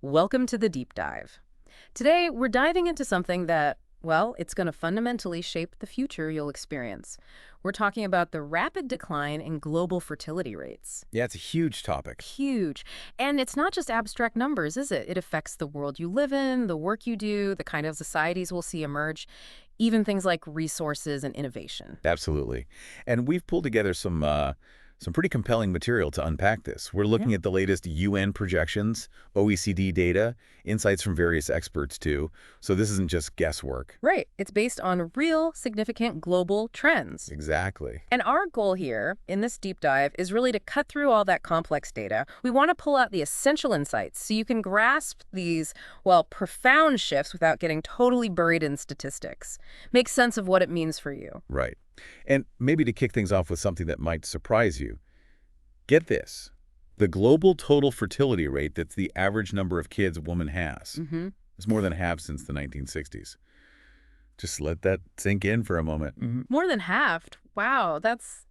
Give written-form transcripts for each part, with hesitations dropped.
Welcome to the deep dive. Today, we're diving into something that, well, it's going to fundamentally shape the future you'll experience. We're talking about the rapid decline in global fertility rates. Yeah, it's a huge topic. Huge. And it's not just abstract numbers, is it? It affects the world you live in, the work you do, the kind of societies we'll see emerge, even things like resources and innovation. Absolutely. And we've pulled together some pretty compelling material to unpack this. We're Yeah. looking at the latest UN projections, OECD data, insights from various experts too. So this isn't just guesswork. Right. It's based on real, significant global trends. Exactly. And our goal here in this deep dive is really to cut through all that complex data. We want to pull out the essential insights so you can grasp these, well, profound shifts without getting totally buried in statistics. Make sense of what it means for you. Right. And maybe to kick things off with something that might surprise you, get this. The global total fertility rate, that's the average number of kids a woman has, Mm-hmm. is more than halved since the 1960s. Just let that sink in for a moment. More than halved. Wow, that's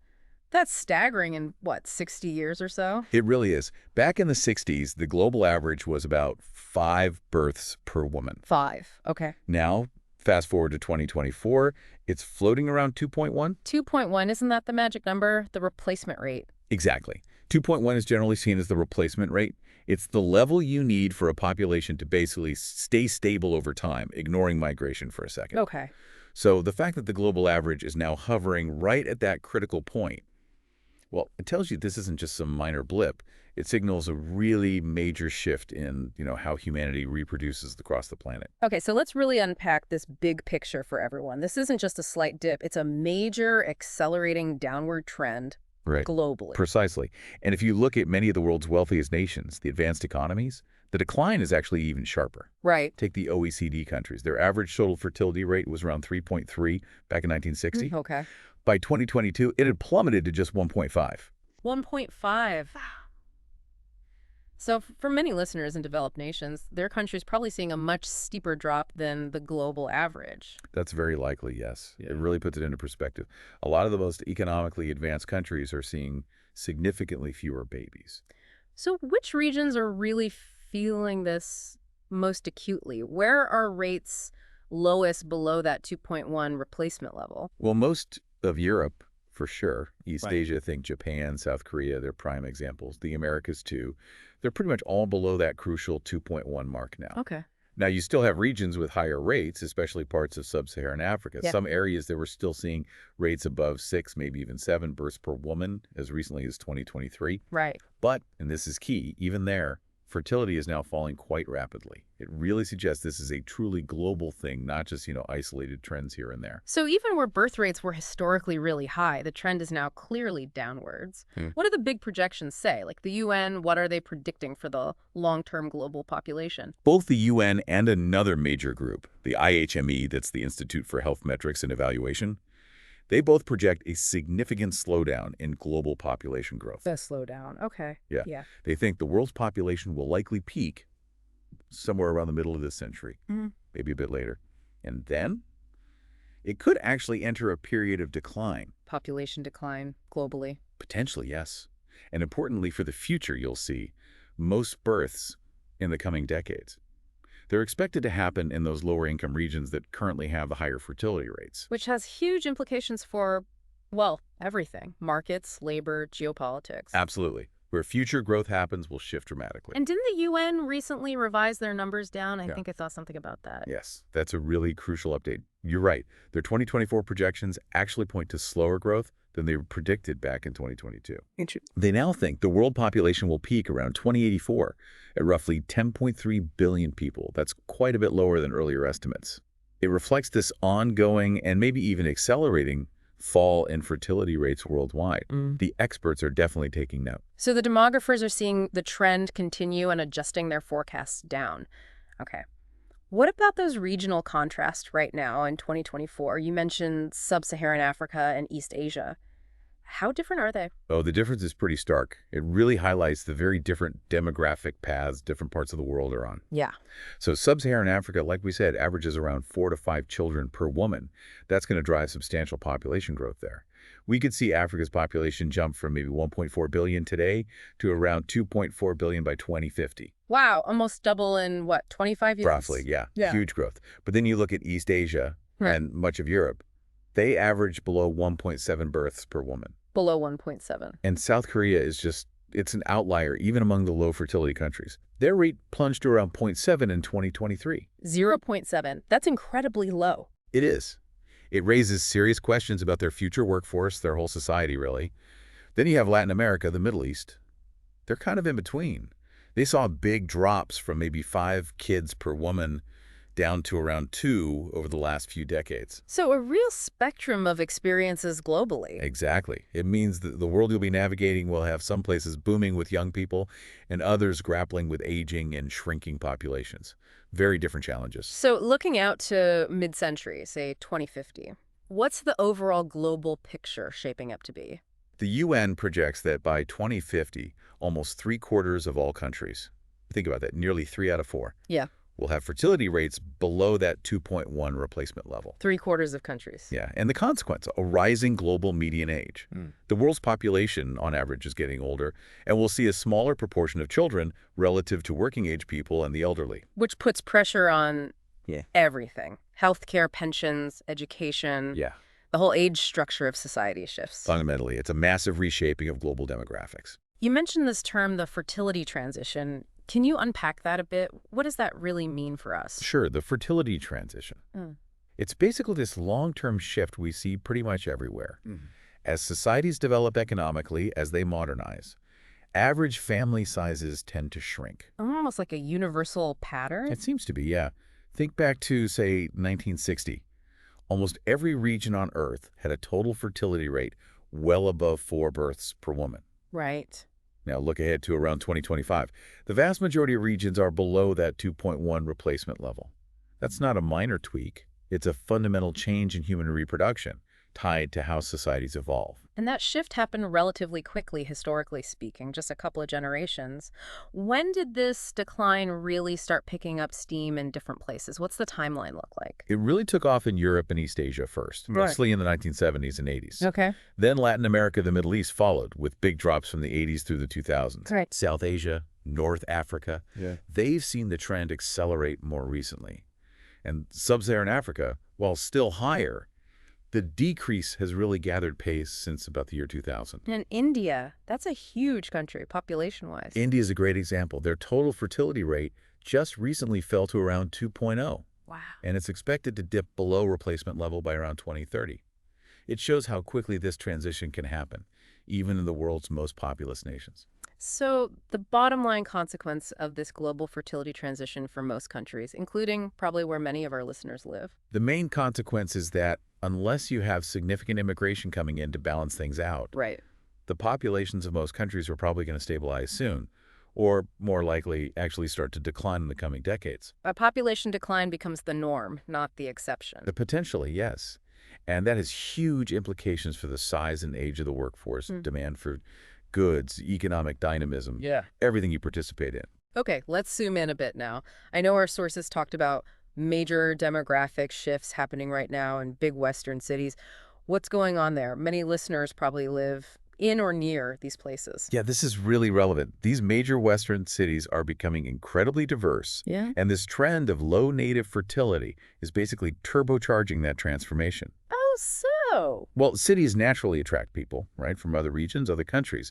staggering in what, 60 years or so? It really is. Back in the 60s, the global average was about 5 births per woman. 5. Okay. Now, fast forward to 2024, it's floating around 2.1. 2.1, isn't that the magic number? The replacement rate. Exactly. 2.1 is generally seen as the replacement rate. It's the level you need for a population to basically stay stable over time, ignoring migration for a second. Okay. So the fact that the global average is now hovering right at that critical point, well, it tells you this isn't just some minor blip. It signals a really major shift in, how humanity reproduces across the planet. Okay, so let's really unpack this big picture for everyone. This isn't just a slight dip, it's a major accelerating downward trend Right. globally. Precisely. And if you look at many of the world's wealthiest nations, the advanced economies, the decline is actually even sharper. Right. Take the OECD countries. Their average total fertility rate was around 3.3 back in 1960. Okay. By 2022, it had plummeted to just 1.5. 1.5. So for many listeners in developed nations, their country's probably seeing a much steeper drop than the global average. That's very likely, yes. Yeah. It really puts it into perspective. A lot of the most economically advanced countries are seeing significantly fewer babies. So which regions are really feeling this most acutely? Where are rates lowest below that 2.1 replacement level? Well, most of Europe, for sure. East Right. Asia, think Japan, South Korea, they're prime examples. The Americas, too. They're pretty much all below that crucial 2.1 mark now. Okay. Now, you still have regions with higher rates, especially parts of sub-Saharan Africa. Yeah. Some areas that we're still seeing rates above 6, maybe even 7 births per woman as recently as 2023. Right. But, and this is key, even there, fertility is now falling quite rapidly. It really suggests this is a truly global thing, not just, isolated trends here and there. So even where birth rates were historically really high, the trend is now clearly downwards. What do the big projections say? Like the UN, what are they predicting for the long-term global population? Both the UN and another major group, the IHME, that's the Institute for Health Metrics and Evaluation, they both project a significant slowdown in global population growth. The slowdown. Okay. Yeah. Yeah. They think the world's population will likely peak somewhere around the middle of this century, Mhm. maybe a bit later. And then it could actually enter a period of decline. Population decline globally. Potentially, yes. And importantly for the future, you'll see most births in the coming decades. They're expected to happen in those lower income regions that currently have the higher fertility rates. Which has huge implications for, well, everything. Markets, labor, geopolitics. Absolutely. Where future growth happens will shift dramatically. And didn't the UN recently revise their numbers down? I Yeah. think I saw something about that. Yes, that's a really crucial update. You're right. Their 2024 projections actually point to slower growth than they predicted back in 2022. They now think the world population will peak around 2084 at roughly 10.3 billion people. That's quite a bit lower than earlier estimates. It reflects this ongoing and maybe even accelerating fall in fertility rates worldwide. The experts are definitely taking note. So the demographers are seeing the trend continue and adjusting their forecasts down. Okay. What about those regional contrasts right now in 2024? You mentioned sub-Saharan Africa and East Asia. How different are they? Oh, the difference is pretty stark. It really highlights the very different demographic paths different parts of the world are on. Yeah. So sub-Saharan Africa, like we said, averages around 4 to 5 children per woman. That's going to drive substantial population growth there. We could see Africa's population jump from maybe 1.4 billion today to around 2.4 billion by 2050. Wow, almost double in what, 25 years? Roughly, yeah. Yeah. Huge growth. But then you look at East Asia Right. and much of Europe, they average below 1.7 births per woman. Below 1.7. And South Korea is it's an outlier even among the low fertility countries. Their rate plunged to around 0.7 in 2023. 0.7. That's incredibly low. It is. It raises serious questions about their future workforce, their whole society, really. Then you have Latin America, the Middle East. They're kind of in between. They saw big drops from maybe 5 kids per woman down to around 2 over the last few decades. So a real spectrum of experiences globally. Exactly. It means that the world you'll be navigating will have some places booming with young people and others grappling with aging and shrinking populations. Very different challenges. So looking out to mid-century, say 2050, what's the overall global picture shaping up to be? The UN projects that by 2050, almost 3/4 of all countries, think about that, nearly 3 out of 4, Yeah. will have fertility rates below that 2.1 replacement level. 3/4 of countries. Yeah, and the consequence, a rising global median age. The world's population, on average, is getting older, and we'll see a smaller proportion of children relative to working-age people and the elderly. Which puts pressure on Yeah. everything. Healthcare, pensions, education. Yeah, The whole age structure of society shifts. fundamentally, it's a massive reshaping of global demographics. You mentioned this term, the fertility transition. Can you unpack that a bit? What does that really mean for us? Sure, the fertility transition. It's basically this long-term shift we see pretty much everywhere. As societies develop economically, as they modernize, average family sizes tend to shrink. Almost like a universal pattern? It seems to be, yeah. Think back to, say, 1960. Almost every region on Earth had a total fertility rate well above 4 births per woman. Right. Now look ahead to around 2025. The vast majority of regions are below that 2.1 replacement level. That's not a minor tweak. It's a fundamental change in human reproduction tied to how societies evolve. And that shift happened relatively quickly, historically speaking, just a couple of generations. When did this decline really start picking up steam in different places? What's the timeline look like? It really took off in Europe and East Asia first, Right. mostly in the 1970s and 80s. Okay. Then Latin America, the Middle East followed, with big drops from the 80s through the 2000s. Right. South Asia, North Africa, they've seen the trend accelerate more recently. And sub-Saharan Africa, while still higher, the decrease has really gathered pace since about the year 2000. And India, that's a huge country, population-wise. India is a great example. Their total fertility rate just recently fell to around 2.0, Wow. and it's expected to dip below replacement level by around 2030. It shows how quickly this transition can happen, even in the world's most populous nations. So the bottom line consequence of this global fertility transition for most countries, including probably where many of our listeners live. The main consequence is that unless you have significant immigration coming in to balance things out, Right. the populations of most countries are probably going to stabilize soon, or more likely actually start to decline in the coming decades. A population decline becomes the norm, not the exception. Potentially, yes. And that has huge implications for the size and age of the workforce, demand for goods, economic dynamism, everything you participate in. Okay, let's zoom in a bit now. I know our sources talked about major demographic shifts happening right now in big Western cities. What's going on there? Many listeners probably live in or near these places. Yeah, this is really relevant. These major Western cities are becoming incredibly diverse. Yeah. And this trend of low native fertility is basically turbocharging that transformation. Oh, so. Well, cities naturally attract people, right, from other regions, other countries.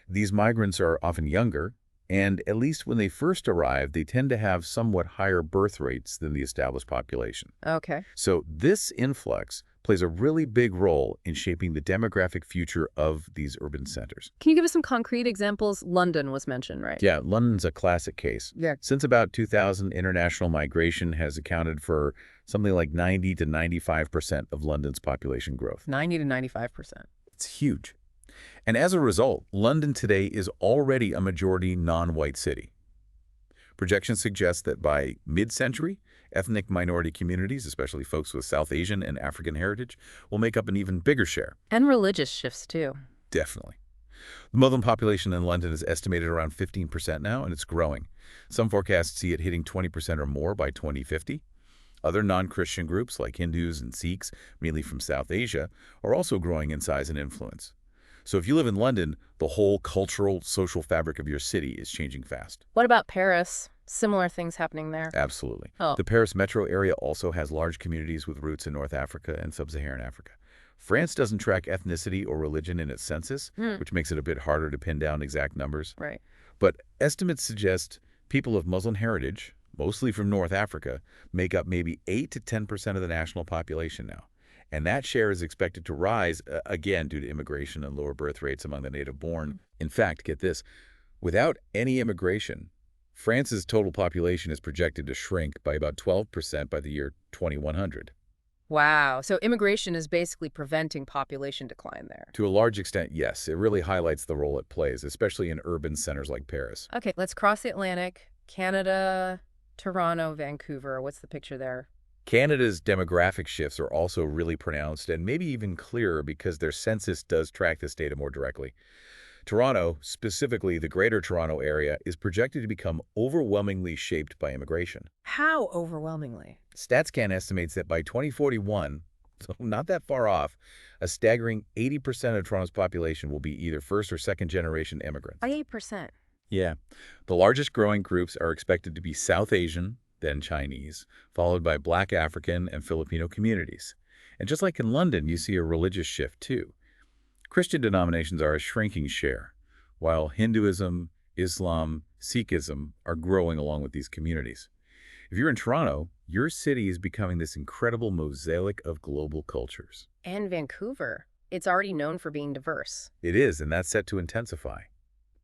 These migrants are often younger, and at least when they first arrive, they tend to have somewhat higher birth rates than the established population. Okay. So this influx plays a really big role in shaping the demographic future of these urban centers. Can you give us some concrete examples? London was mentioned, right? Yeah, London's a classic case. Yeah. Since about 2000, international migration has accounted for something like 90 to 95% of London's population growth. 90 to 95%. It's huge. And as a result, London today is already a majority non-white city. Projections suggest that by mid-century, ethnic minority communities, especially folks with South Asian and African heritage, will make up an even bigger share. And religious shifts, too. Definitely. The Muslim population in London is estimated around 15% now, and it's growing. Some forecasts see it hitting 20% or more by 2050. Other non-Christian groups like Hindus and Sikhs, mainly from South Asia, are also growing in size and influence. So if you live in London, the whole cultural, social fabric of your city is changing fast. What about Paris? Similar things happening there. Absolutely. Oh, The Paris metro area also has large communities with roots in North Africa and sub-Saharan Africa. France doesn't track ethnicity or religion in its census, hmm, which makes it a bit harder to pin down exact numbers. right. But estimates suggest people of Muslim heritage, mostly from North Africa, make up maybe 8 to 10% of the national population now. And that share is expected to rise, again, due to immigration and lower birth rates among the native-born. In fact, get this, without any immigration, France's total population is projected to shrink by about 12% by the year 2100. Wow. So immigration is basically preventing population decline there. To a large extent, yes, it really highlights the role it plays, especially in urban centers like Paris. Okay, let's cross the Atlantic. Canada, Toronto, Vancouver. What's the picture there? Canada's demographic shifts are also really pronounced and maybe even clearer because their census does track this data more directly. Toronto, specifically the Greater Toronto Area, is projected to become overwhelmingly shaped by immigration. How overwhelmingly? StatsCan estimates that by 2041, so not that far off, a staggering 80% of Toronto's population will be either first or second generation immigrants. By 8%. Yeah. The largest growing groups are expected to be South Asian, then Chinese, followed by Black African and Filipino communities. And just like in London, you see a religious shift too. Christian denominations are a shrinking share, while Hinduism, Islam, Sikhism are growing along with these communities. If you're in Toronto, your city is becoming this incredible mosaic of global cultures. And Vancouver. It's already known for being diverse. It is, and that's set to intensify.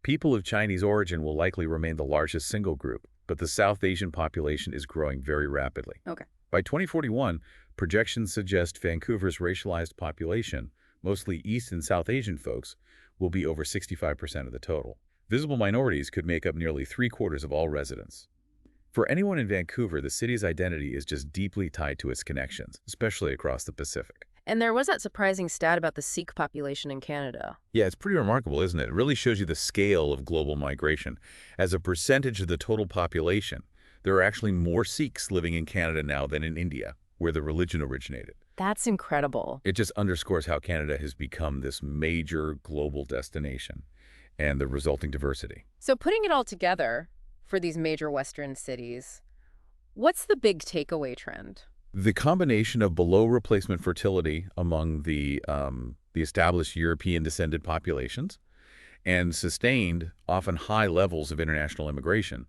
People of Chinese origin will likely remain the largest single group, but the South Asian population is growing very rapidly. Okay. By 2041, projections suggest Vancouver's racialized population, mostly East and South Asian folks, will be over 65% of the total. Visible minorities could make up nearly 3/4 of all residents. For anyone in Vancouver, the city's identity is just deeply tied to its connections, especially across the Pacific. And there was that surprising stat about the Sikh population in Canada. Yeah, it's pretty remarkable, isn't it? It really shows you the scale of global migration. As a percentage of the total population, there are actually more Sikhs living in Canada now than in India, where the religion originated. That's incredible. It just underscores how Canada has become this major global destination and the resulting diversity. So putting it all together for these major Western cities, what's the big takeaway trend? The combination of below replacement fertility among the established European-descended populations and sustained, often high levels of international immigration,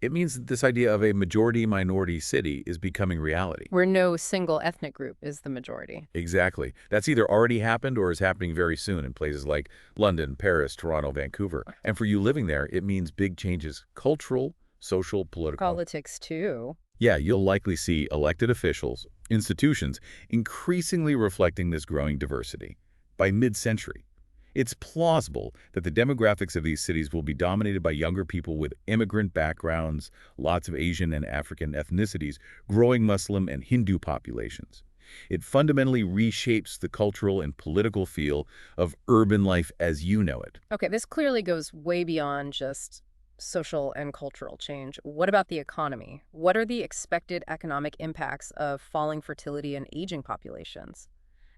it means that this idea of a majority-minority city is becoming reality. Where no single ethnic group is the majority. Exactly. That's either already happened or is happening very soon in places like London, Paris, Toronto, Vancouver. And for you living there, it means big changes, cultural, social, political. Politics, too. Yeah, you'll likely see elected officials, institutions, increasingly reflecting this growing diversity. By mid-century, it's plausible that the demographics of these cities will be dominated by younger people with immigrant backgrounds, lots of Asian and African ethnicities, growing Muslim and Hindu populations. It fundamentally reshapes the cultural and political feel of urban life as you know it. Okay, this clearly goes way beyond just social and cultural change. What about the economy? What are the expected economic impacts of falling fertility and aging populations,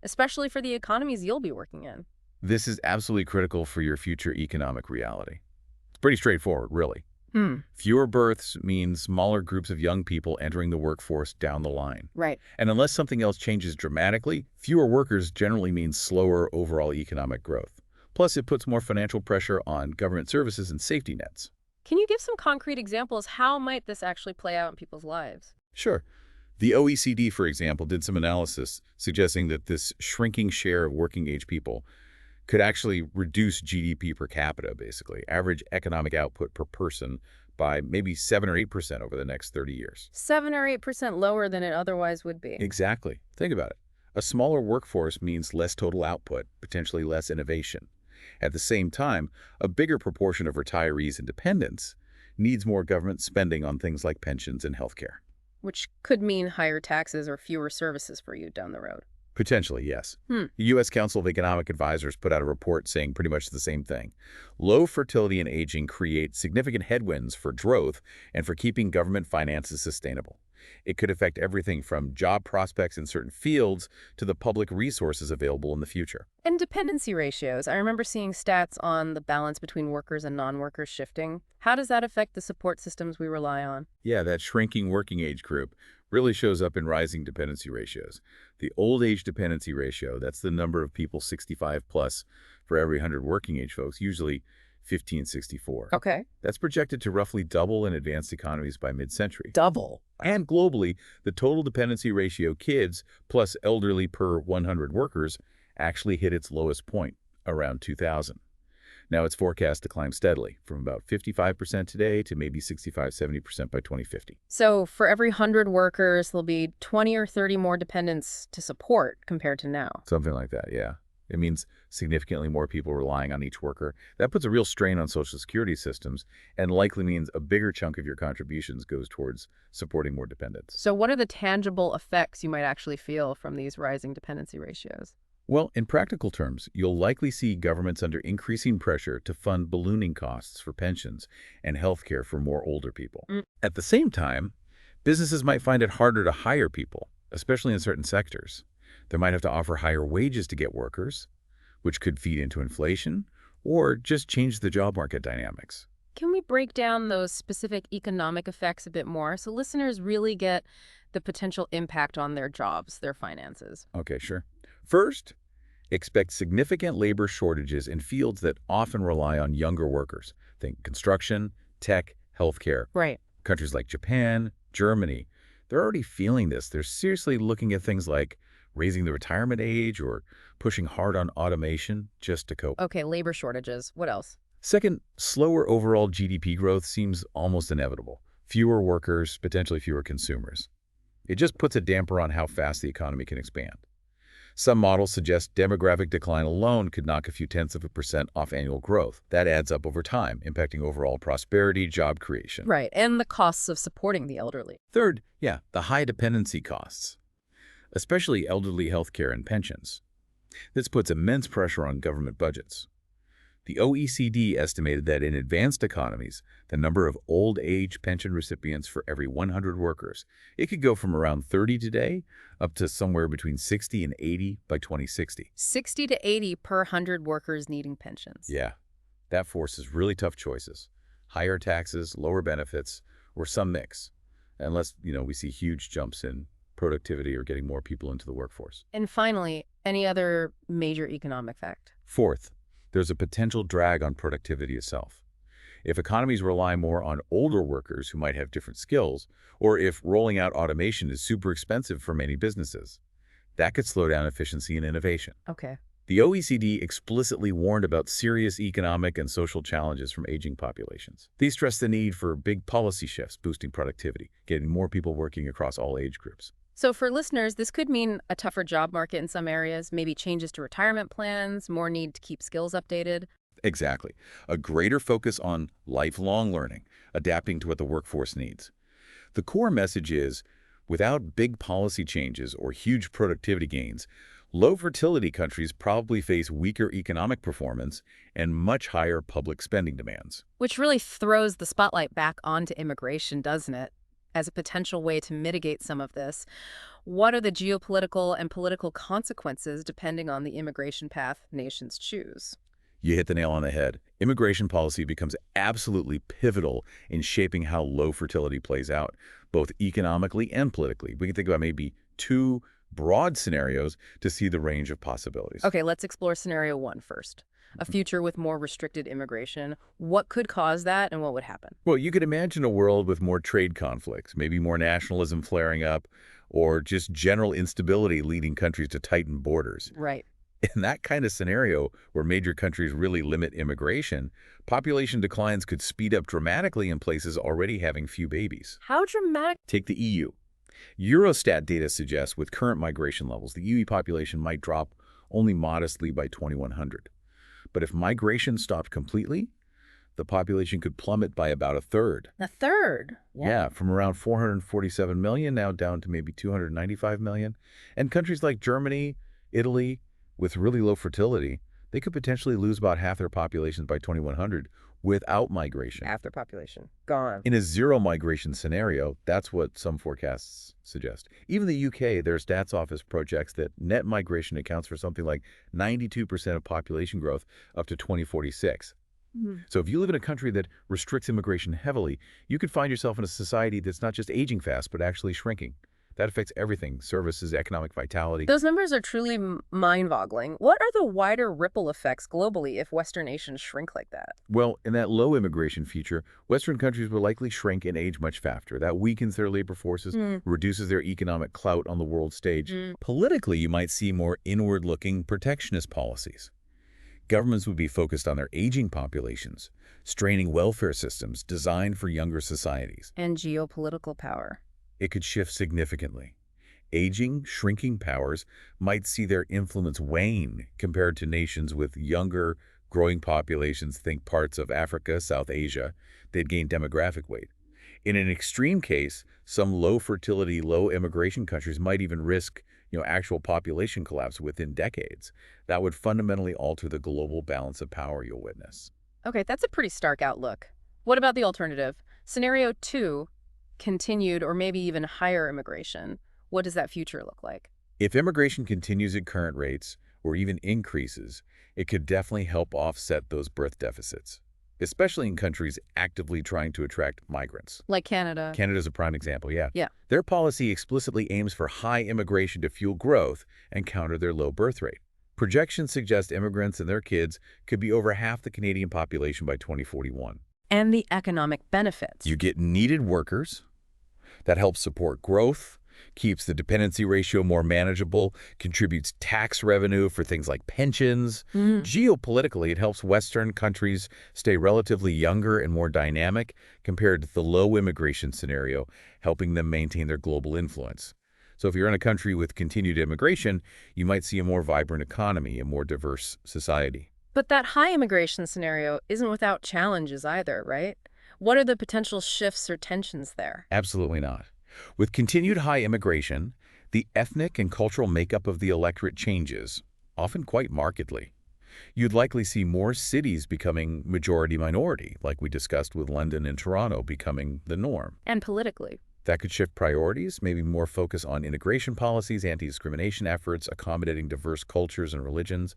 especially for the economies you'll be working in? This is absolutely critical for your future economic reality. It's pretty straightforward, really. Fewer births means smaller groups of young people entering the workforce down the line. Right. And unless something else changes dramatically, fewer workers generally means slower overall economic growth. Plus, it puts more financial pressure on government services and safety nets. Can you give some concrete examples? How might this actually play out in people's lives? Sure. The OECD, for example, did some analysis suggesting that this shrinking share of working-age people could actually reduce GDP per capita, basically, average economic output per person, by maybe 7 or 8% over the next 30 years. 7 or 8% lower than it otherwise would be. Exactly. Think about it. A smaller workforce means less total output, potentially less innovation. At the same time, a bigger proportion of retirees and dependents needs more government spending on things like pensions and healthcare. Which could mean higher taxes or fewer services for you down the road. Potentially, yes. The U.S. Council of Economic Advisors put out a report saying pretty much the same thing. Low fertility and aging create significant headwinds for growth and for keeping government finances sustainable. It could affect everything from job prospects in certain fields to the public resources available in the future. And dependency ratios. I remember seeing stats on the balance between workers and non-workers shifting. How does that affect the support systems we rely on? Yeah, that shrinking working age group really shows up in rising dependency ratios. The old age dependency ratio, that's the number of people 65 plus for every 100 working age folks, usually 1564. Okay. That's projected to roughly double in advanced economies by mid-century. Double. And globally, the total dependency ratio kids plus elderly per 100 workers actually hit its lowest point around 2000. Now it's forecast to climb steadily from about 55% today to maybe 65–70% by 2050. So for every 100 workers, there'll be 20 or 30 more dependents to support compared to now. Something like that, yeah. It means significantly more people relying on each worker. That puts a real strain on Social Security systems and likely means a bigger chunk of your contributions goes towards supporting more dependents. So what are the tangible effects you might actually feel from these rising dependency ratios? Well, in practical terms, you'll likely see governments under increasing pressure to fund ballooning costs for pensions and health care for more older people. At the same time, businesses might find it harder to hire people, especially in certain sectors. They might have to offer higher wages to get workers, which could feed into inflation, or just change the job market dynamics. Can we break down those specific economic effects a bit more so listeners really get the potential impact on their jobs, their finances? Okay, sure. First, expect significant labor shortages in fields that often rely on younger workers. Think construction, tech, healthcare. Right. Countries like Japan, Germany, they're already feeling this. They're seriously looking at things like raising the retirement age or pushing hard on automation just to cope. Okay, labor shortages. What else? Second, slower overall GDP growth seems almost inevitable. Fewer workers, potentially fewer consumers. It just puts a damper on how fast the economy can expand. Some models suggest demographic decline alone could knock a few tenths of a percent off annual growth. That adds up over time, impacting overall prosperity, job creation. Right, and the costs of supporting the elderly. Third, the high dependency costs, especially elderly health care and pensions. This puts immense pressure on government budgets. The OECD estimated that in advanced economies, the number of old-age pension recipients for every 100 workers, it could go from around 30 today up to somewhere between 60 and 80 by 2060. 60 to 80 per 100 workers needing pensions. Yeah, that forces really tough choices. Higher taxes, lower benefits, or some mix, unless, we see huge jumps in productivity or getting more people into the workforce. And finally, any other major economic fact? Fourth, there's a potential drag on productivity itself. If economies rely more on older workers who might have different skills, or if rolling out automation is super expensive for many businesses, that could slow down efficiency and innovation. Okay. The OECD explicitly warned about serious economic and social challenges from aging populations. They stressed the need for big policy shifts boosting productivity, getting more people working across all age groups. So for listeners, this could mean a tougher job market in some areas, maybe changes to retirement plans, more need to keep skills updated. Exactly. A greater focus on lifelong learning, adapting to what the workforce needs. The core message is, without big policy changes or huge productivity gains, low fertility countries probably face weaker economic performance and much higher public spending demands. Which really throws the spotlight back onto immigration, doesn't it? As a potential way to mitigate some of this. What are the geopolitical and political consequences depending on the immigration path nations choose? You hit the nail on the head. Immigration policy becomes absolutely pivotal in shaping how low fertility plays out, both economically and politically. We can think about maybe two broad scenarios to see the range of possibilities. Okay, let's explore scenario one first. A future with more restricted immigration. What could cause that and what would happen? Well, you could imagine a world with more trade conflicts, maybe more nationalism flaring up, or just general instability leading countries to tighten borders. Right. In that kind of scenario, where major countries really limit immigration, population declines could speed up dramatically in places already having few babies. How dramatic? Take the EU. Eurostat data suggests with current migration levels, the EU population might drop only modestly by 2100. But if migration stopped completely, the population could plummet by about a third. A third? Yeah, from around 447 million now down to maybe 295 million. And countries like Germany, Italy, with really low fertility, they could potentially lose about half their populations by 2100 without migration. After population. Gone. In a zero migration scenario, that's what some forecasts suggest. Even the UK, their stats office projects that net migration accounts for something like 92% of population growth up to 2046. So if you live in a country that restricts immigration heavily, you could find yourself in a society that's not just aging fast, but actually shrinking. That affects everything: services, economic vitality. Those numbers are truly mind-boggling. What are the wider ripple effects globally if Western nations shrink like that? Well, in that low immigration future, Western countries will likely shrink and age much faster. That weakens their labor forces, reduces their economic clout on the world stage. Politically, you might see more inward-looking protectionist policies. Governments would be focused on their aging populations, straining welfare systems designed for younger societies. And geopolitical power. It could shift significantly. Aging, shrinking powers might see their influence wane compared to nations with younger, growing populations. Think parts of Africa, South Asia. They'd gain demographic weight. In an extreme case, some low fertility, low immigration countries might even risk actual population collapse within decades. That would fundamentally alter the global balance of power you'll witness. Okay, that's a pretty stark outlook. What about the alternative? Scenario 2, continued or maybe even higher immigration. What does that future look like? If immigration continues at current rates or even increases, it could definitely help offset those birth deficits, especially in countries actively trying to attract migrants. Like Canada. Canada's a prime example, yeah. Yeah. Their policy explicitly aims for high immigration to fuel growth and counter their low birth rate. Projections suggest immigrants and their kids could be over half the Canadian population by 2041. And the economic benefits. You get needed workers. That helps support growth, keeps the dependency ratio more manageable, contributes tax revenue for things like pensions. Geopolitically, it helps Western countries stay relatively younger and more dynamic compared to the low immigration scenario, helping them maintain their global influence. So if you're in a country with continued immigration, you might see a more vibrant economy, a more diverse society. But that high immigration scenario isn't without challenges either, right? What are the potential shifts or tensions there? Absolutely not. With continued high immigration, the ethnic and cultural makeup of the electorate changes, often quite markedly. You'd likely see more cities becoming majority-minority, like we discussed with London and Toronto becoming the norm. And politically. That could shift priorities, maybe more focus on integration policies, anti-discrimination efforts, accommodating diverse cultures and religions.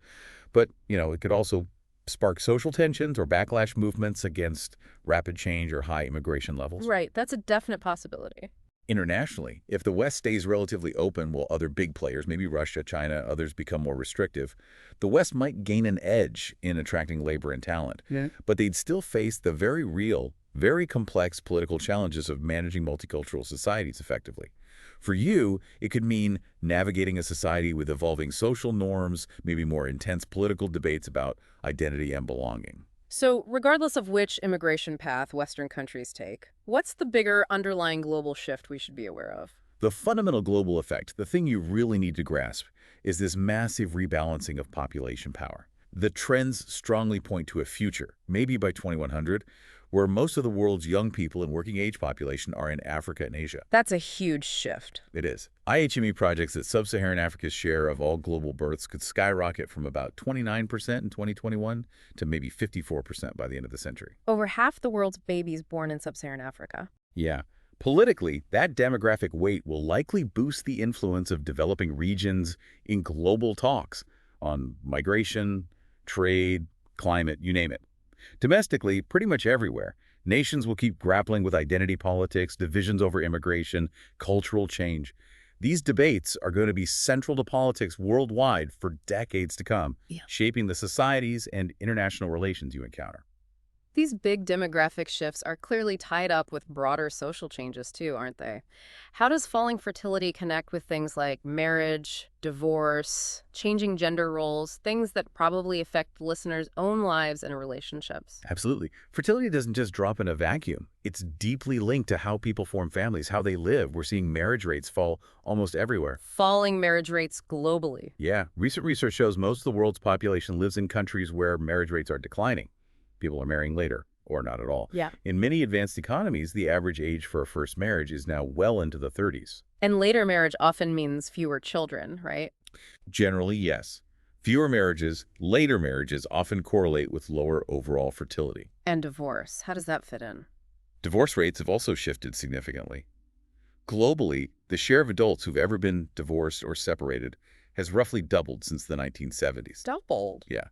But, it could also spark social tensions or backlash movements against rapid change or high immigration levels. Right, that's a definite possibility. Internationally, if the West stays relatively open while other big players, maybe Russia, China, others become more restrictive, the West might gain an edge in attracting labor and talent. But they'd still face the very real, very complex political challenges of managing multicultural societies effectively. For you, it could mean navigating a society with evolving social norms, maybe more intense political debates about identity and belonging. So regardless of which immigration path Western countries take, what's the bigger underlying global shift we should be aware of? The fundamental global effect, the thing you really need to grasp, is this massive rebalancing of population power. The trends strongly point to a future, maybe by 2100, where most of the world's young people and working-age population are in Africa and Asia. That's a huge shift. It is. IHME projects that sub-Saharan Africa's share of all global births could skyrocket from about 29% in 2021 to maybe 54% by the end of the century. Over half the world's babies born in sub-Saharan Africa. Yeah. Politically, that demographic weight will likely boost the influence of developing regions in global talks on migration, trade, climate, you name it. Domestically, pretty much everywhere, nations will keep grappling with identity politics, divisions over immigration, cultural change. These debates are going to be central to politics worldwide for decades to come, shaping the societies and international relations you encounter. These big demographic shifts are clearly tied up with broader social changes too, aren't they? How does falling fertility connect with things like marriage, divorce, changing gender roles, things that probably affect listeners' own lives and relationships? Absolutely. Fertility doesn't just drop in a vacuum. It's deeply linked to how people form families, how they live. We're seeing marriage rates fall almost everywhere. Falling marriage rates globally. Yeah. Recent research shows most of the world's population lives in countries where marriage rates are declining. People are marrying later, or not at all. Yeah. In many advanced economies, the average age for a first marriage is now well into the 30s. And later marriage often means fewer children, right? Generally, yes. Fewer marriages, later marriages often correlate with lower overall fertility. And divorce, how does that fit in? Divorce rates have also shifted significantly. Globally, the share of adults who've ever been divorced or separated has roughly doubled since the 1970s. Doubled. Yeah.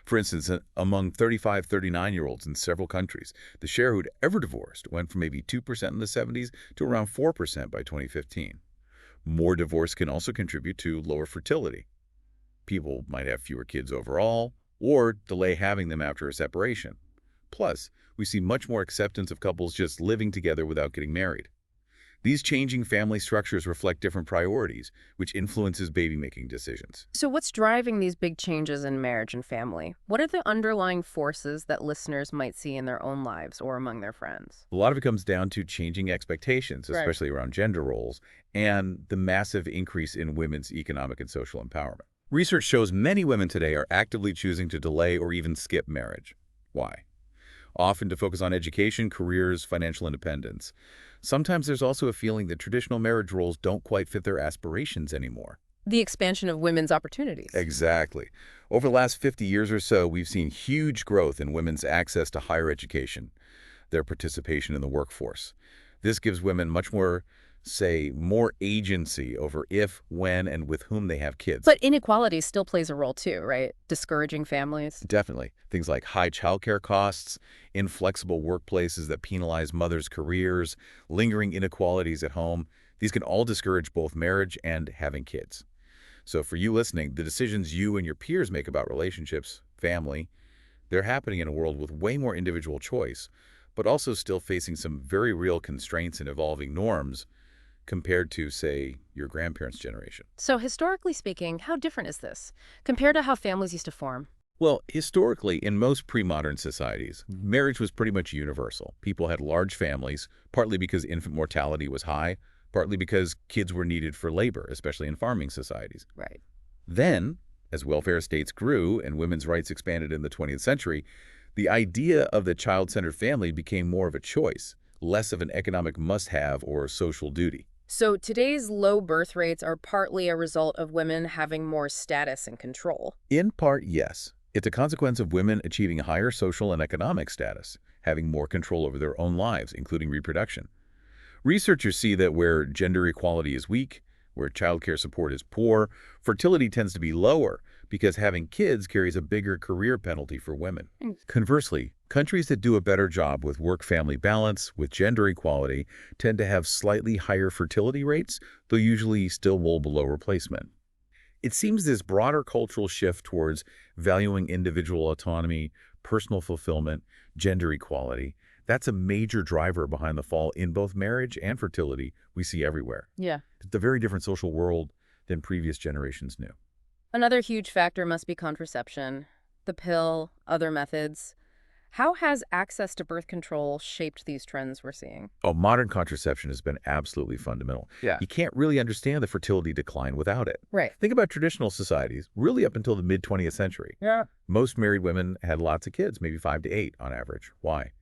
For instance, among 35, 39-year-olds in several countries, the share who'd ever divorced went from maybe 2% in the 70s to around 4% by 2015. More divorce can also contribute to lower fertility. People might have fewer kids overall, or delay having them after a separation. Plus, we see much more acceptance of couples just living together without getting married. These changing family structures reflect different priorities, which influences baby-making decisions. So what's driving these big changes in marriage and family? What are the underlying forces that listeners might see in their own lives or among their friends? A lot of it comes down to changing expectations, Right. especially around gender roles, and the massive increase in women's economic and social empowerment. Research shows many women today are actively choosing to delay or even skip marriage. Why? Often to focus on education, careers, financial independence. Sometimes there's also a feeling that traditional marriage roles don't quite fit their aspirations anymore. The expansion of women's opportunities. Exactly. Over the last 50 years or so, we've seen huge growth in women's access to higher education, their participation in the workforce. This gives women much more, more agency over if, when, and with whom they have kids. But inequality still plays a role too, right? Discouraging families. Definitely. Things like high childcare costs, inflexible workplaces that penalize mothers' careers, lingering inequalities at home. These can all discourage both marriage and having kids. So for you listening, the decisions you and your peers make about relationships, family, they're happening in a world with way more individual choice, but also still facing some very real constraints and evolving norms compared to, say, your grandparents' generation. So historically speaking, how different is this compared to how families used to form? Well, historically, in most pre-modern societies, marriage was pretty much universal. People had large families, partly because infant mortality was high, partly because kids were needed for labor, especially in farming societies. Right. Then, as welfare states grew and women's rights expanded in the 20th century, the idea of the child-centered family became more of a choice, less of an economic must-have or social duty. So today's low birth rates are partly a result of women having more status and control. In part, yes. It's a consequence of women achieving higher social and economic status, having more control over their own lives, including reproduction. Researchers see that where gender equality is weak, where childcare support is poor, fertility tends to be lower because having kids carries a bigger career penalty for women. Conversely, countries that do a better job with work-family balance, with gender equality, tend to have slightly higher fertility rates, though usually still well below replacement. It seems this broader cultural shift towards valuing individual autonomy, personal fulfillment, gender equality, that's a major driver behind the fall in both marriage and fertility we see everywhere. Yeah. It's a very different social world than previous generations knew. Another huge factor must be contraception, the pill, other methods. How has access to birth control shaped these trends we're seeing? Oh, modern contraception has been absolutely fundamental. Yeah. You can't really understand the fertility decline without it. Right. Think about traditional societies, really up until the mid-20th century. Yeah. Most married women had lots of kids, maybe 5 to 8 on average. Why?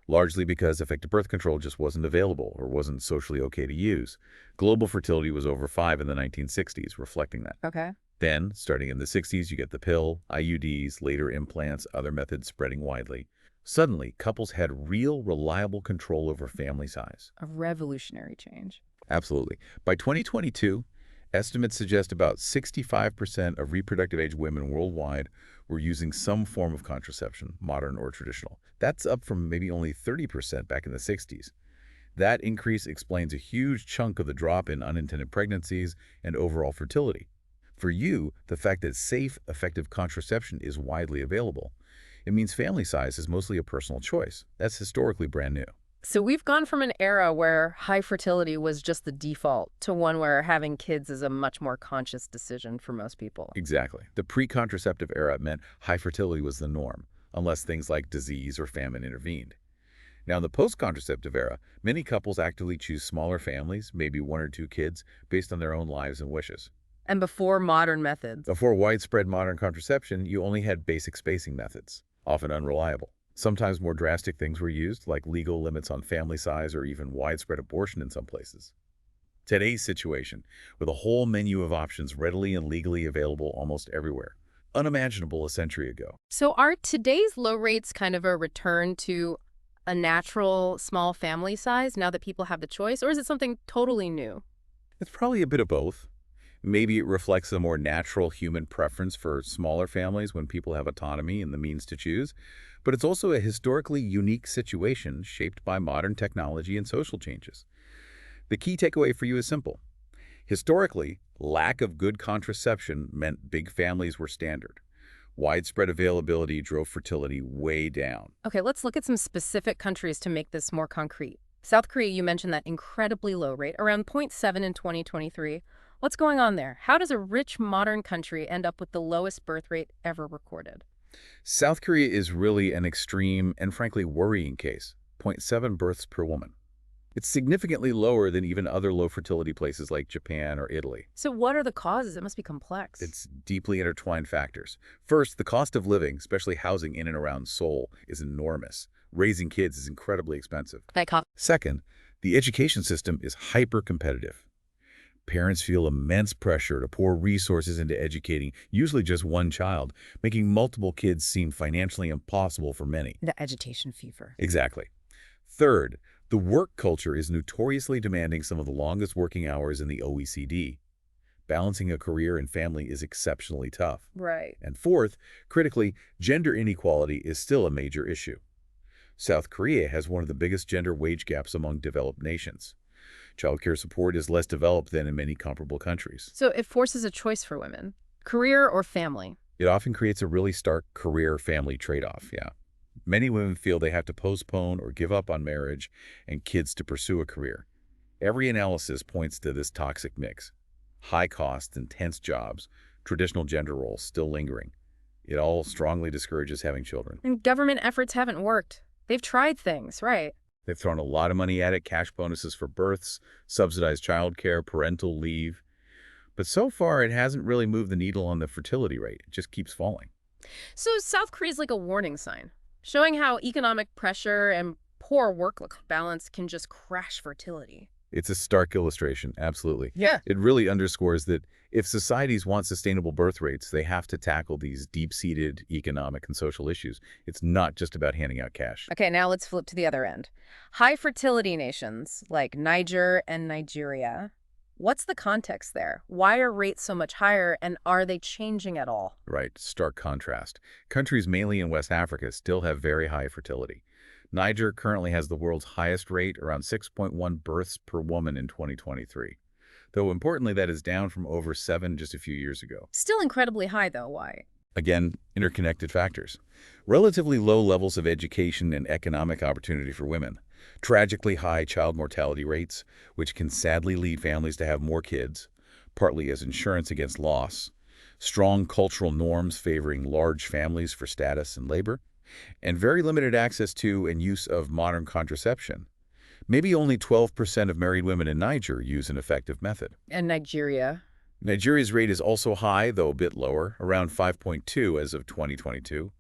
Largely because effective birth control just wasn't available or wasn't socially okay to use. Global fertility was over 5 in the 1960s, reflecting that. Okay. Then, starting in the 60s, you get the pill, IUDs, later implants, other methods spreading widely. Suddenly, couples had real, reliable control over family size. A revolutionary change. Absolutely. By 2022, estimates suggest about 65% of reproductive age women worldwide were using some form of contraception, modern or traditional. That's up from maybe only 30% back in the 60s. That increase explains a huge chunk of the drop in unintended pregnancies and overall fertility. For you, the fact that safe, effective contraception is widely available, it means family size is mostly a personal choice. That's historically brand new. So we've gone from an era where high fertility was just the default to one where having kids is a much more conscious decision for most people. Exactly. The pre-contraceptive era meant high fertility was the norm, unless things like disease or famine intervened. Now, in the post-contraceptive era, many couples actively choose smaller families, maybe 1 or 2 kids, based on their own lives and wishes. And before modern methods. Before widespread modern contraception, you only had basic spacing methods, often unreliable. Sometimes more drastic things were used, like legal limits on family size or even widespread abortion in some places. Today's situation, with a whole menu of options readily and legally available almost everywhere, unimaginable a century ago. So are today's low rates kind of a return to a natural small family size now that people have the choice, or is it something totally new? It's probably a bit of both. Maybe it reflects a more natural human preference for smaller families when people have autonomy and the means to choose. But it's also a historically unique situation shaped by modern technology and social changes. The key takeaway for you is simple. Historically, lack of good contraception meant big families were standard. Widespread availability drove fertility way down. Okay, let's look at some specific countries to make this more concrete. South Korea, you mentioned that incredibly low rate, around zero point 0.7 in 2023. What's going on there? How does a rich, modern country end up with the lowest birth rate ever recorded? South Korea is really an extreme and frankly worrying case, zero point 0.7 births per woman. It's significantly lower than even other low fertility places like Japan or Italy. So what are the causes? It must be complex. It's deeply intertwined factors. First, the cost of living, especially housing in and around Seoul, is enormous. Raising kids is incredibly expensive. Second, the education system is hyper-competitive. Parents feel immense pressure to pour resources into educating usually just one child, making multiple kids seem financially impossible for many. The education fever. Exactly. Third, the work culture is notoriously demanding some of the longest working hours in the OECD. Balancing a career and family is exceptionally tough. Right. And fourth, critically, gender inequality is still a major issue. South Korea has one of the biggest gender wage gaps among developed nations. Childcare support is less developed than in many comparable countries. So it forces a choice for women, career or family. It often creates a really stark career-family trade-off, yeah. Many women feel they have to postpone or give up on marriage and kids to pursue a career. Every analysis points to this toxic mix. High cost, intense jobs, traditional gender roles still lingering. It all strongly discourages having children. And government efforts haven't worked. They've tried things, right? They've thrown a lot of money at it, cash bonuses for births, subsidized childcare, parental leave. But so far, it hasn't really moved the needle on the fertility rate. It just keeps falling. So South Korea is like a warning sign, showing how economic pressure and poor work-life balance can just crash fertility. It's a stark illustration, absolutely. Yeah. It really underscores that if societies want sustainable birth rates, they have to tackle these deep-seated economic and social issues. It's not just about handing out cash. Okay, now let's flip to the other end. High fertility nations like Niger and Nigeria. What's the context there? Why are rates so much higher, and are they changing at all? Right, stark contrast. Countries mainly in West Africa still have very high fertility. Niger currently has the world's highest rate, around 6.1 births per woman in 2023. Though importantly, that is down from over 7 just a few years ago. Still incredibly high, though. Why? Again, interconnected factors. Relatively low levels of education and economic opportunity for women. Tragically high child mortality rates, which can sadly lead families to have more kids, partly as insurance against loss. Strong cultural norms favoring large families for status and labor. And very limited access to and use of modern contraception. Maybe only 12% of married women in Niger use an effective method. And Nigeria. Nigeria's rate is also high, though a bit lower, around 5.2 as of 2022.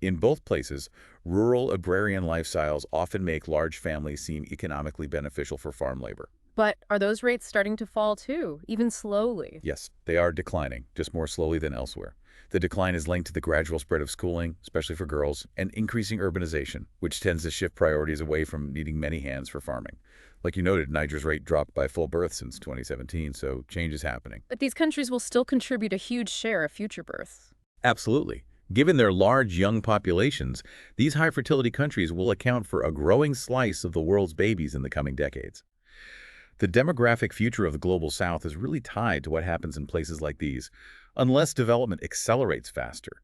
In both places, rural agrarian lifestyles often make large families seem economically beneficial for farm labor. But are those rates starting to fall too, even slowly? Yes, they are declining, just more slowly than elsewhere. The decline is linked to the gradual spread of schooling, especially for girls, and increasing urbanization, which tends to shift priorities away from needing many hands for farming. Like you noted, Niger's rate dropped by full birth since 2017, so change is happening. But these countries will still contribute a huge share of future births. Absolutely. Given their large young populations, these high fertility countries will account for a growing slice of the world's babies in the coming decades. The demographic future of the Global South is really tied to what happens in places like these, unless development accelerates faster.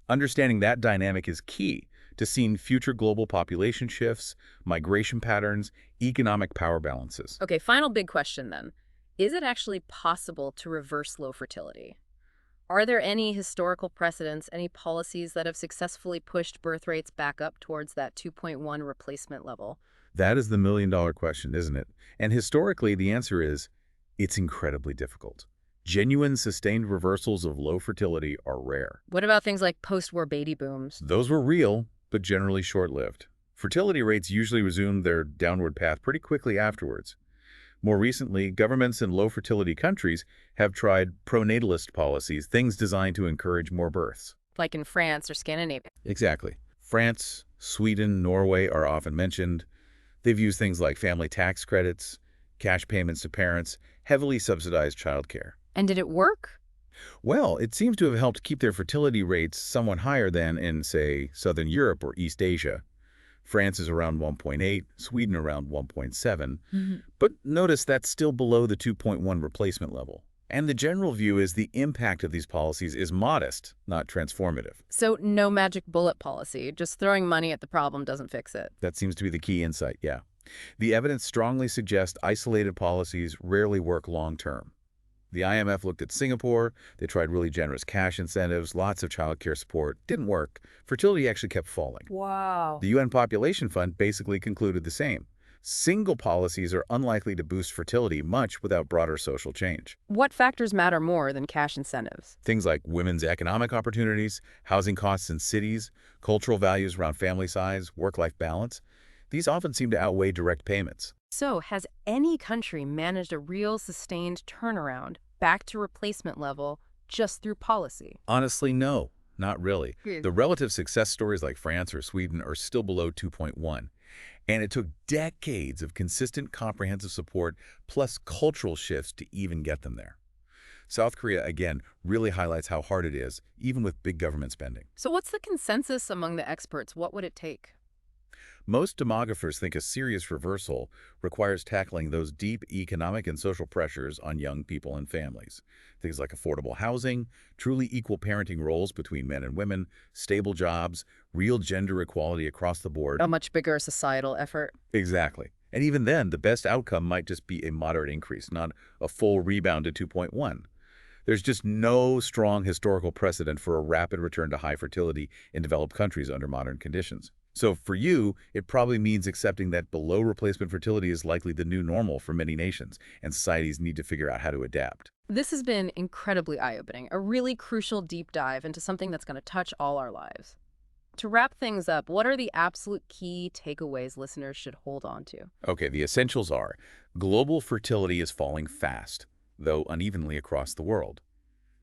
Understanding that dynamic is key to seeing future global population shifts, migration patterns, economic power balances. Okay, final big question then. Is it actually possible to reverse low fertility? Are there any historical precedents, any policies that have successfully pushed birth rates back up towards that 2.1 replacement level? That is the million-dollar question, isn't it? And historically, the answer is, it's incredibly difficult. Genuine, sustained reversals of low fertility are rare. What about things like post-war baby booms? Those were real, but generally short-lived. Fertility rates usually resume their downward path pretty quickly afterwards. More recently, governments in low-fertility countries have tried pronatalist policies, things designed to encourage more births. Like in France or Scandinavia. Exactly. France, Sweden, Norway are often mentioned. They've used things like family tax credits, cash payments to parents, heavily subsidized childcare. And did it work? Well, it seems to have helped keep their fertility rates somewhat higher than in, say, Southern Europe or East Asia. France is around 1.8, Sweden around 1.7. Mhm. But notice that's still below the 2.1 replacement level. And the general view is the impact of these policies is modest, not transformative. So no magic bullet policy, just throwing money at the problem doesn't fix it. That seems to be the key insight, yeah. The evidence strongly suggests isolated policies rarely work long-term. The IMF looked at Singapore, they tried really generous cash incentives, lots of childcare support, didn't work. Fertility actually kept falling. Wow. The UN Population Fund basically concluded the same. Single policies are unlikely to boost fertility much without broader social change. What factors matter more than cash incentives? Things like women's economic opportunities, housing costs in cities, cultural values around family size, work-life balance, these often seem to outweigh direct payments. So, has any country managed a real sustained turnaround back to replacement level just through policy? Honestly, no, not really. Hmm. The relative success stories like France or Sweden are still below 2.1. And it took decades of consistent comprehensive support plus cultural shifts to even get them there. South Korea, again, really highlights how hard it is, even with big government spending. So, what's the consensus among the experts? What would it take? Most demographers think a serious reversal requires tackling those deep economic and social pressures on young people and families. Things like affordable housing, truly equal parenting roles between men and women, stable jobs, real gender equality across the board. A much bigger societal effort. Exactly. And even then, the best outcome might just be a moderate increase, not a full rebound to 2.1. There's just no strong historical precedent for a rapid return to high fertility in developed countries under modern conditions. So for you, it probably means accepting that below replacement fertility is likely the new normal for many nations, and societies need to figure out how to adapt. This has been incredibly eye-opening, a really crucial deep dive into something that's going to touch all our lives. To wrap things up, what are the absolute key takeaways listeners should hold on to? Okay, the essentials are global fertility is falling fast, though unevenly across the world.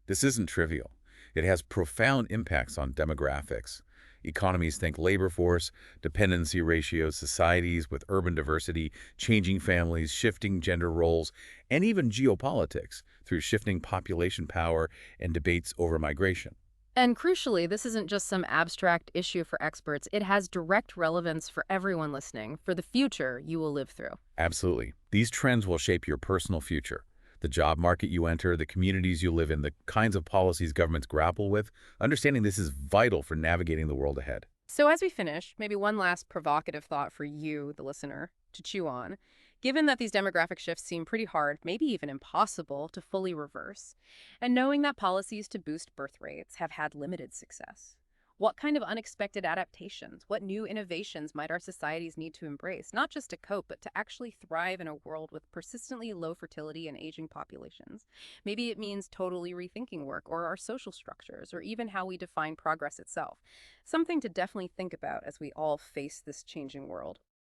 This isn't trivial. It has profound impacts on demographics. Economies think labor force, dependency ratios, societies with urban diversity, changing families, shifting gender roles, and even geopolitics through shifting population power and debates over migration. And crucially, this isn't just some abstract issue for experts. It has direct relevance for everyone listening, for the future you will live through. Absolutely. These trends will shape your personal future. The job market you enter, the communities you live in, the kinds of policies governments grapple with. Understanding this is vital for navigating the world ahead. So as we finish, maybe one last provocative thought for you, the listener, to chew on. Given that these demographic shifts seem pretty hard, maybe even impossible to fully reverse, and knowing that policies to boost birth rates have had limited success, what kind of unexpected adaptations, what new innovations might our societies need to embrace, not just to cope, but to actually thrive in a world with persistently low fertility and aging populations? Maybe it means totally rethinking work or our social structures, or even how we define progress itself. Something to definitely think about as we all face this changing world.